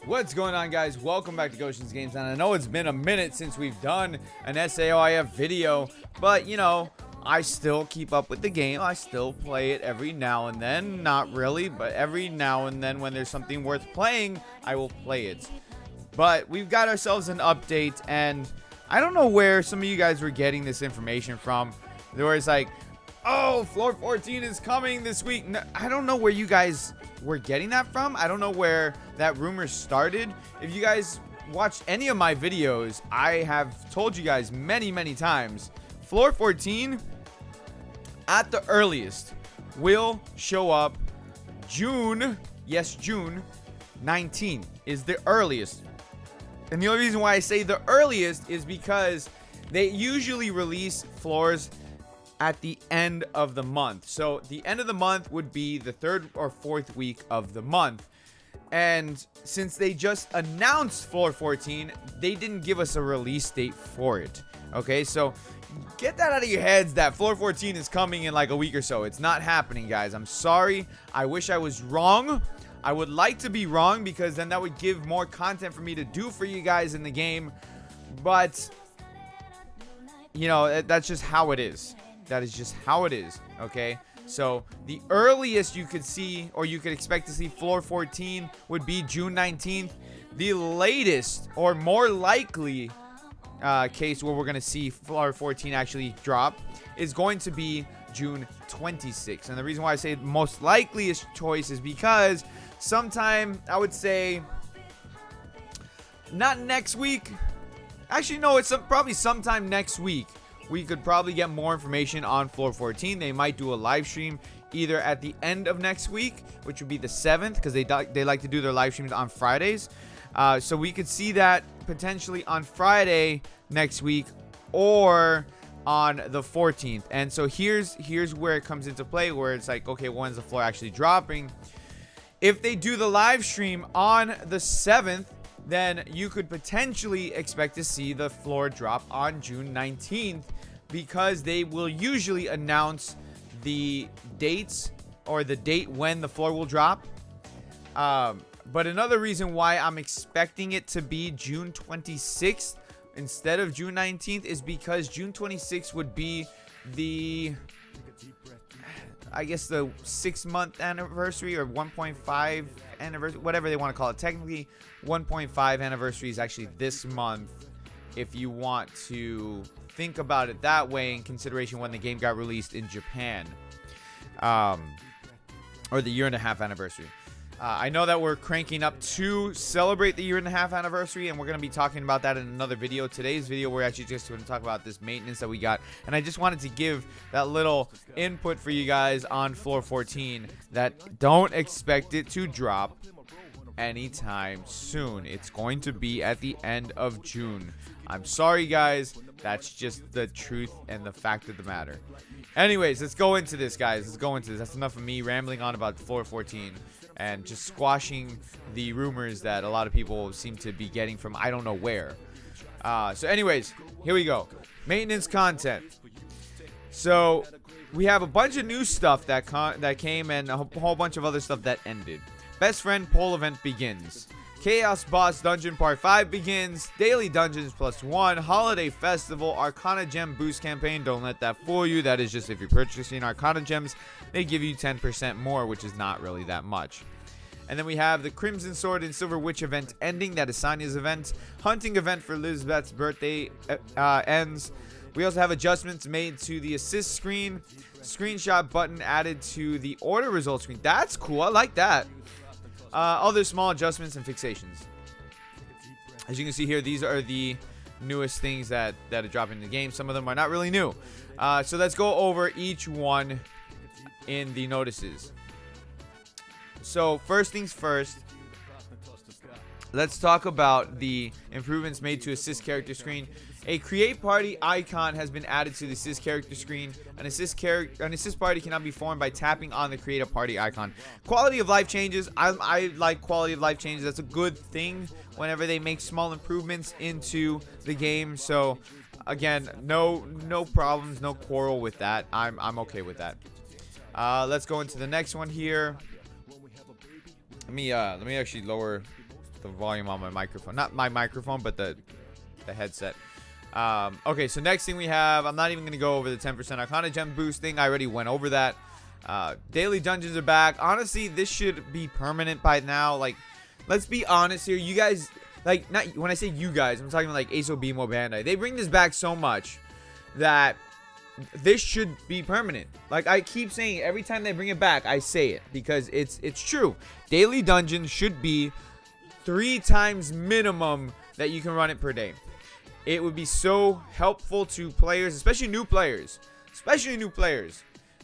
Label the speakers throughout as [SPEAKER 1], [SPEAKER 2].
[SPEAKER 1] What's going on, guys? Welcome back to Gotians Games, and I know it's been a minute since we've done an SAOIF video, but you know, I still keep up with the game. I still play it every now and then. Not really, but every now and then when there's something worth playing, I will play it. But we've got ourselves an update, and I don't know where some of you guys were getting this information from. There was like, oh, floor 14 is coming this week. No, I don't know where you guys were getting that from. I don't know where that rumor started. If you guys watched any of my videos, I have told you guys many times, floor 14 at the earliest will show up June, yes, June 19 is the earliest. And the only reason why I say the earliest is because they usually release floors at the end of the month. So the end of the month would be the third or fourth week of the month. And since they just announced floor 14, they didn't give us a release date for it. Okay, so get that out of your heads that floor 14 is coming in like a week or so. It's not happening, guys. I'm sorry. I wish I was wrong. I would like to be wrong because then that would give more content for me to do for you guys in the game. But, you know, that's just how it is. That is just how it is, okay? So the earliest you could see, or you could expect to see floor 14 would be June 19th. The latest, or more likely case where we're going to see floor 14 actually drop is going to be June 26th. And the reason why I say most likeliest choice is because sometime, I would say, not next week. Actually, no, it's probably sometime next week. We could probably get more information on floor 14. They might do a live stream either at the end of next week, which would be the 7th, because they like to do their live streams on Fridays. So we could see that potentially on Friday next week or on the 14th. And so here's where it comes into play, where it's like, okay, when's the floor actually dropping? If they do the live stream on the 7th, then you could potentially expect to see the floor drop on June 19th, because they will usually announce the dates or the date when the floor will drop. But another reason why I'm expecting it to be June 26th instead of June 19th is because June 26th would be the, I guess, the 6-month anniversary or 1.5 anniversary, whatever they want to call it. Technically, 1.5 anniversary is actually this month, if you want to think about it that way, in consideration when the game got released in Japan, or the 1.5-year anniversary. I know that we're cranking up to celebrate the 1.5-year anniversary, and we're going to be talking about that in another video. Today's video, we're actually just going to talk about this maintenance that we got, and I just wanted to give that little input for you guys on floor 14 that don't expect it to drop anytime soon. It's going to be at the end of June. I'm sorry, guys. That's just the truth and the fact of the matter. Anyways, let's go into this, guys. Let's go into this. That's enough of me rambling on about floor 14 and just squashing the rumors that a lot of people seem to be getting from I don't know where. So anyways, here we go. Maintenance content. So we have a bunch of new stuff that came, and a whole bunch of other stuff that ended. Best Friend Poll event begins. Chaos Boss Dungeon Part 5 begins. Daily Dungeons +1. Holiday Festival. Arcana Gem Boost Campaign. Don't let that fool you. That is just if you're purchasing Arcana Gems, they give you 10% more, which is not really that much. And then we have the Crimson Sword and Silver Witch event ending. That is Sonia's event. Hunting event for Lisbeth's birthday ends. We also have adjustments made to the assist screen. Screenshot button added to the order results screen. That's cool. I like that. Other small adjustments and fixations. As you can see here, these are the newest things that are dropping in the game. Some of them are not really new. So let's go over each one in the notices. So first things first, let's talk about the improvements made to assist character screen. A create party icon has been added to the assist character screen. An assist party cannot be formed by tapping on the create a party icon. Quality of life changes. I like quality of life changes. That's a good thing whenever they make small improvements into the game. So again, no problems, no quarrel with that. I'm okay with that. Let's go into the next one here. Let me actually lower the volume on my microphone. Not my microphone, but the headset. Okay, so next thing we have, I'm not even going to go over the 10% Arcana Gem boost thing. I already went over that. Daily dungeons are back. Honestly, this should be permanent by now. Like, let's be honest here. You guys, like, not when I say you guys, I'm talking like Ace Obimo Bandai. They bring this back so much that this should be permanent. Like I keep saying, every time they bring it back, I say it because it's true. Daily dungeons should be 3 times minimum that you can run it per day. It would be so helpful to players, especially new players,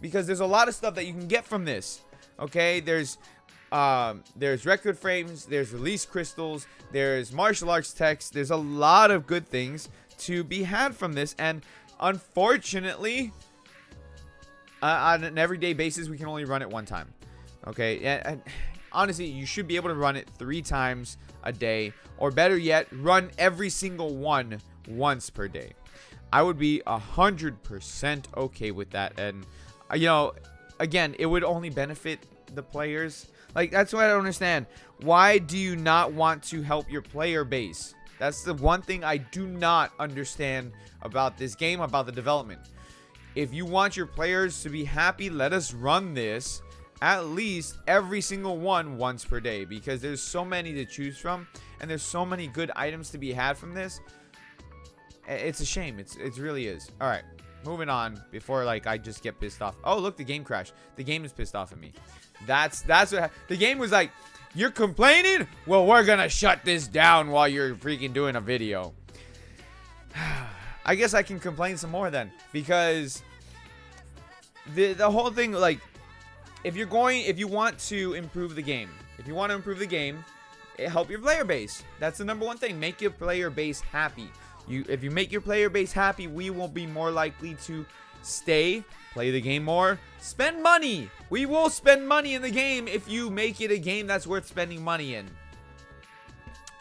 [SPEAKER 1] because there's a lot of stuff that you can get from this. Okay, there's record frames, there's release crystals, there's martial arts text. There's a lot of good things to be had from this, and unfortunately, on an everyday basis, we can only run it 1 time. Okay, and honestly, you should be able to run it 3 times a day, or better yet, run every single one once per day. I would be 100% okay with that. And you know, again, it would only benefit the players. Like, that's what I don't understand. Why do you not want to help your player base? That's the one thing I do not understand about this game, about the development. If you want your players to be happy, let us run this at least every single one once per day, because there's so many to choose from and there's so many good items to be had from this. It's a shame. It really is. All right, moving on before like I just get pissed off. Oh, look, the game crashed. The game is pissed off at me. That's what the game was like. You're complaining? Well, we're gonna shut this down while you're freaking doing a video. I guess I can complain some more then, because the whole thing, like, if you want to improve the game, help your player base. That's the number one thing. Make your player base happy. If you make your player base happy, we will be more likely to stay, play the game more, spend money. We will spend money in the game if you make it a game that's worth spending money in.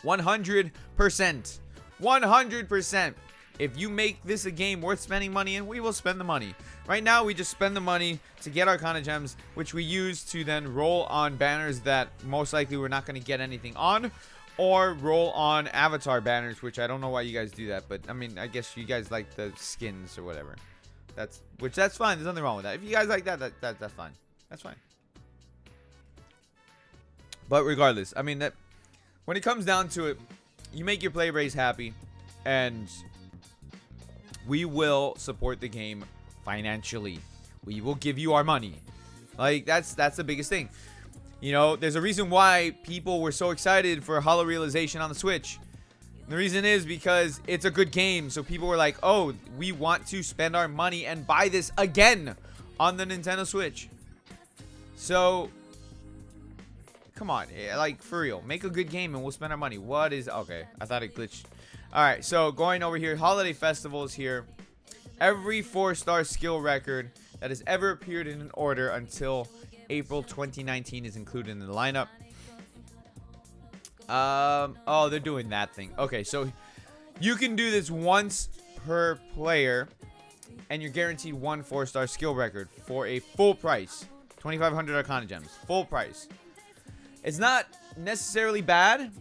[SPEAKER 1] 100%. 100%. If you make this a game worth spending money in, we will spend the money. Right now, we just spend the money to get Arcana Gems, which we use to then roll on banners that most likely we're not going to get anything on, or roll on avatar banners, which I don't know why you guys do that, but I mean, I guess you guys like the skins or whatever. That's fine. There's nothing wrong with that. If you guys like that, that's fine. That's fine. But regardless, I mean, that when it comes down to it, you make your player base happy, and we will support the game financially. We will give you our money. Like, that's the biggest thing. You know, there's a reason why people were so excited for Hollow Realization on the Switch. And the reason is because it's a good game. So people were like, oh, we want to spend our money and buy this again on the Nintendo Switch. So, come on. Like, for real. Make a good game and we'll spend our money. What is... Okay, I thought it glitched. Alright, so going over here. Holiday Festival is here. Every 4-star skill record that has ever appeared in an order until April 2019 is included in the lineup. Oh, they're doing that thing. Okay, so you can do this once per player, and you're guaranteed 1 4-star skill record for a full price. 2,500 Arcana Gems. Full price. It's not necessarily bad,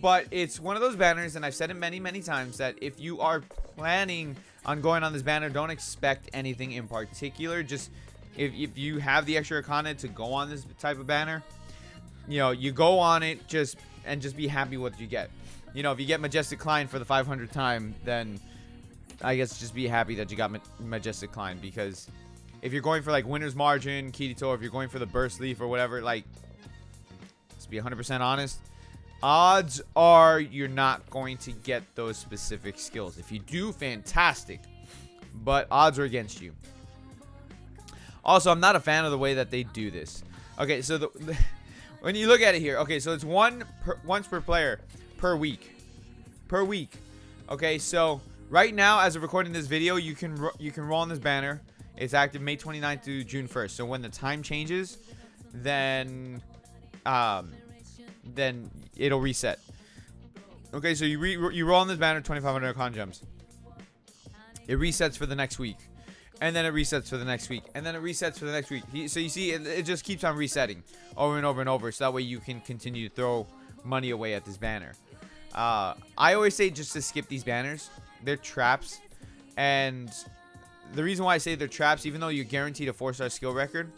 [SPEAKER 1] but it's one of those banners, and I've said it many, many times, that if you are planning on going on this banner, don't expect anything in particular. Just if you have the extra Arcana to go on this type of banner, you know, you go on it just be happy with what you get. You know, if you get Majestic Climb for the 500th time, then I guess just be happy that you got Majestic Climb, because if you're going for like Winner's Margin, Kirito, if you're going for the Burst Leaf or whatever, like, let's be 100% honest, odds are you're not going to get those specific skills. If you do, fantastic, but odds are against you. Also, I'm not a fan of the way that they do this. Okay, so when you look at it here, okay, so it's once per player per week. Okay, so right now, as of recording this video, you can roll on this banner. It's active May 29th to June 1st. So when the time changes, then it'll reset. Okay, so you roll on this banner, 2,500 Arcana Gems. It resets for the next week. And then it resets for the next week. And then it resets for the next week. So you see, it just keeps on resetting over and over and over. So that way you can continue to throw money away at this banner. I always say just to skip these banners. They're traps. And the reason why I say they're traps, even though you're guaranteed a 4-star skill record,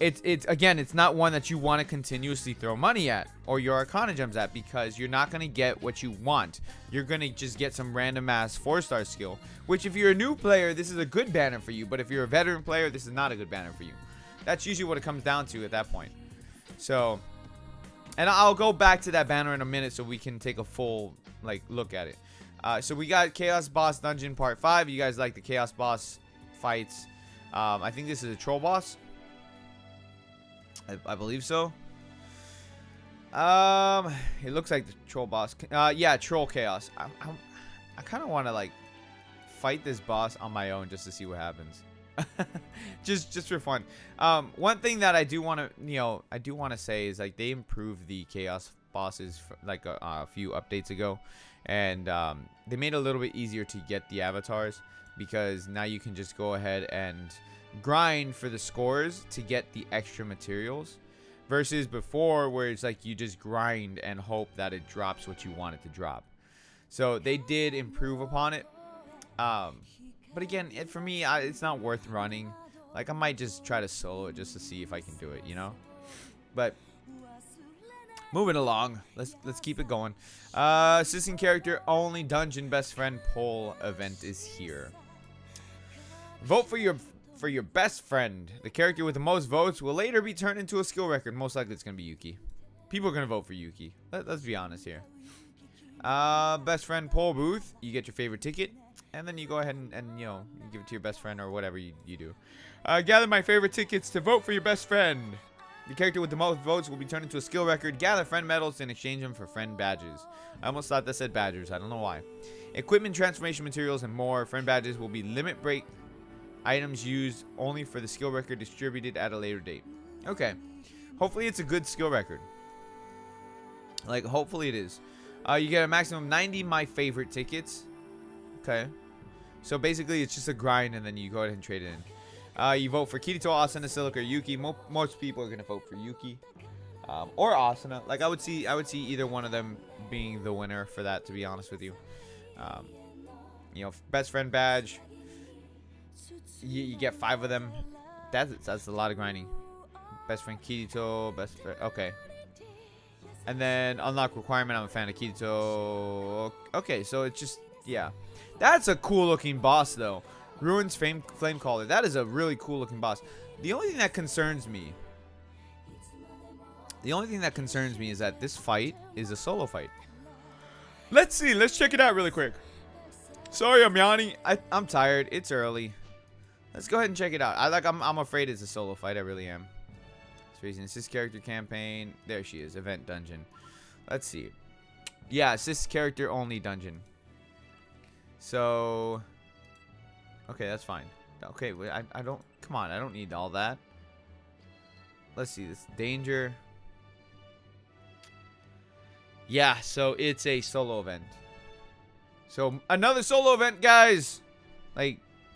[SPEAKER 1] it's not one that you want to continuously throw money at or your Arcana gems at, because you're not going to get what you want. You're going to just get some random ass 4-star skill, which if you're a new player, this is a good banner for you. But if you're a veteran player, this is not a good banner for you. That's usually what it comes down to at that point. So, and I'll go back to that banner in a minute so we can take a full look at it. So we got Chaos Boss Dungeon Part 5. You guys like the Chaos Boss fights. I think this is a Troll Boss. I believe so. It looks like the Troll Boss. Yeah, Troll Chaos. I kind of want to fight this boss on my own just to see what happens. just for fun. One thing that I do want to say is they improved the Chaos bosses a few updates ago, and they made it a little bit easier to get the avatars, because now you can just go ahead and grind for the scores to get the extra materials, versus before where it's you just grind and hope that it drops what you want it to drop. So they did improve upon it. But again, for me, it's not worth running. I might just try to solo it just to see if I can do it, you know. But moving along, let's keep it going. Assistant character only dungeon best friend poll event is here. Vote for your best friend. The character with the most votes will later be turned into a skill record. Most likely it's gonna be Yuki. People are gonna vote for Yuki. Let's be honest here. Best friend poll booth. You get your favorite ticket, and then you go ahead and you give it to your best friend or whatever you do. Gather my favorite tickets to vote for your best friend. The character with the most votes will be turned into a skill record. Gather friend medals and exchange them for friend badges. I almost thought that said badgers. I don't know why. Equipment, transformation materials, and more. Friend badges will be limit break items used only for the skill record, distributed at a later date. Okay. Hopefully it's a good skill record. Hopefully it is. You get a maximum of 90 my favorite tickets. Okay. So basically it's just a grind, and then you go ahead and trade it in. You vote for Kirito, Asuna, Silica, or Yuki. Most people are going to vote for Yuki. Or Asuna. I would see either one of them being the winner for that, to be honest with you. Best friend badge. You get 5 of them. That's a lot of grinding. Best friend Kirito. Best friend. Okay. And then unlock requirement. I'm a fan of Kirito. Okay, so it's just, yeah. That's a cool looking boss though. Ruins Flamecaller. That is a really cool looking boss. The only thing that concerns me is that this fight is a solo fight. Let's see. Let's check it out really quick. Sorry, I'm yawning. I'm tired. It's early. Let's go ahead and check it out. I'm afraid it's a solo fight. I really am. Assist character campaign. There she is. Event dungeon. Let's see. Yeah, assist character only dungeon. So, okay, that's fine. Okay, I don't. Come on, I don't need all that. Let's see this danger. Yeah, so it's a solo event. So another solo event, guys.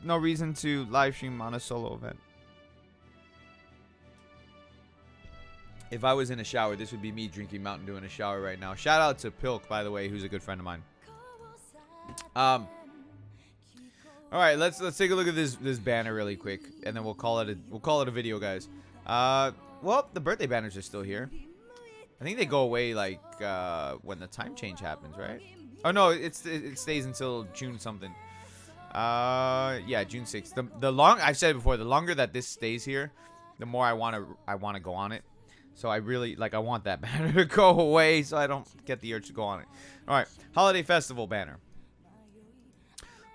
[SPEAKER 1] No reason to live stream on a solo event. If I was in a shower, this would be me drinking Mountain Dew in a shower right now. Shout out to Pilk, by the way, who's a good friend of mine. All right, let's take a look at this banner really quick, and then we'll call it a video, guys. Well, the birthday banners are still here. I think they go away when the time change happens, right? Oh no, it stays until June something. Yeah, June 6th. I've said it before, the longer that this stays here, the more I want to go on it. So I really I want that banner to go away so I don't get the urge to go on it. All right, Holiday Festival banner.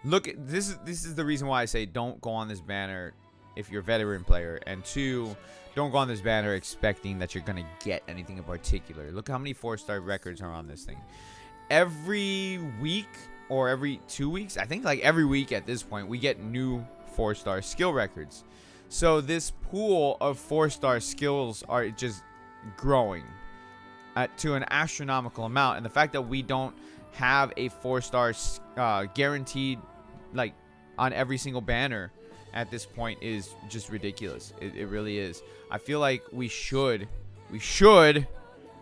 [SPEAKER 1] Look, this is the reason why I say don't go on this banner if you're a veteran player, and 2, don't go on this banner expecting that you're gonna get anything in particular. Look how many 4-star records are on this thing. Every week or every 2 weeks, I think every week at this point, we get new 4-star skill records. So this pool of 4-star skills are just growing to an astronomical amount, and the fact that we don't have a 4-star guaranteed on every single banner at this point is just ridiculous. It really is. I feel like we should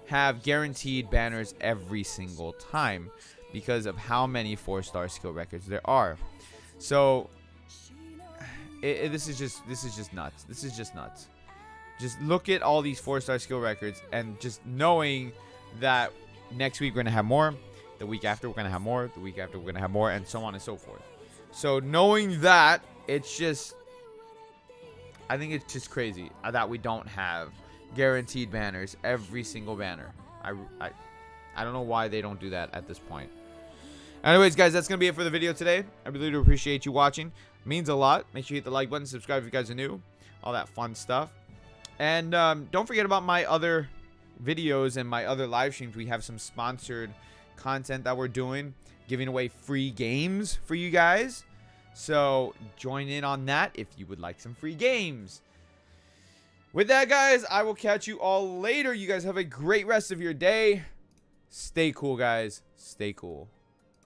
[SPEAKER 1] have guaranteed banners every single time because of how many 4-star skill records there are. So this is just nuts. This is just nuts. Just look at all these 4-star skill records and just knowing that next week we're gonna have more, the week after we're gonna have more, the week after we're gonna have more, and so on and so forth. So knowing that, it's just, I think it's just crazy that we don't have guaranteed banners every single banner. I don't know why they don't do that at this point. Anyways, guys, that's gonna be it for the video today. I really do appreciate you watching. It means a lot. Make sure you hit the like button, subscribe if you guys are new, all that fun stuff. And don't forget about my other videos and my other live streams. We have some sponsored content that we're doing, giving away free games for you guys. So join in on that if you would like some free games. With that, guys, I will catch you all later. You guys have a great rest of your day. Stay cool, guys. Stay cool.